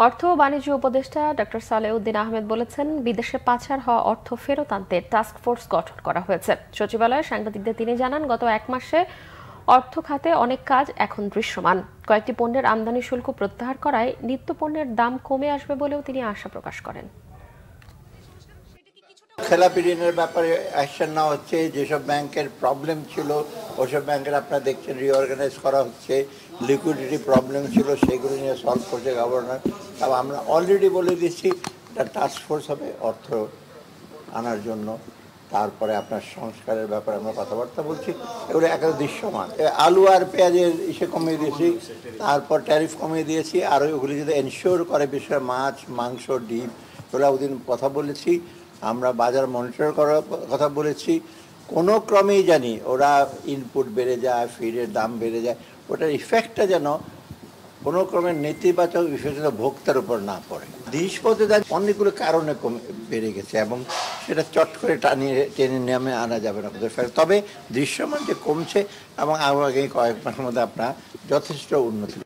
অর্থ ও বাণিজ্য উপদেষ্টা ডক্টর সালেউদ্দিন আহমেদ বলেছেন, বিদেশে পাচার হওয়া অর্থ ফেরত আনতে টাস্ক ফোর্স গঠন করা হয়েছে। সচিবালয়ে সাংবাদিকদের তিনি জানান, গত এক মাসে অর্থ খাতে অনেক কাজ এখন দৃশ্যমান। কয়েকটি পণ্যের আমদানি শুল্ক প্রত্যাহার করায় নিত্য পণ্যের দাম কমে আসবে বলেও তিনি আশা প্রকাশ করেন। খেলাপি ঋণের ব্যাপারে অ্যাকশন নেওয়া হচ্ছে। যেসব ব্যাংকের প্রবলেম ছিল ওসব ব্যাংকের আপনারা দেখছেন রিঅর্গানাইজ করা হচ্ছে। লিকুইডিটি প্রবলেম ছিল সেগুলো নিয়ে সলভ করছে গভর্নর। তবে আমরা অলরেডি বলে দিচ্ছি একটা টাস্ক ফোর্স হবে অর্থ আনার জন্য। তারপরে আপনার সংস্কারের ব্যাপারে আমরা কথাবার্তা বলছি। এগুলো একেবারে দৃশ্যমান। আলু আর পেঁয়াজের ইসে কমিয়ে দিয়েছি, তারপর ট্যারিফ কমিয়ে দিয়েছি। আর ওগুলি যদি এনশিওর করে, বিশেষ করে মাছ, মাংস, ডিম, ওগুলো ওদিন কথা বলেছি। আমরা বাজার মনিটর করার কথা বলেছি। কোনো ক্রমেই জানি ওরা ইনপুট বেড়ে যায়, ফিডের দাম বেড়ে যায়, ওটার ইফেক্টটা যেন কোনো ক্রমে নেতিবাচক বিশেষত ভোক্তার উপর না পড়ে। জিনিসপত্রের দাম অনেকগুলো কারণে বেড়ে গেছে এবং সেটা চট করে টেনে নামে আনা যাবে না। তবে দৃশ্যমান যে কমছে এবং আগামী কয়েক মাসের মধ্যে আপনার যথেষ্ট উন্নতি।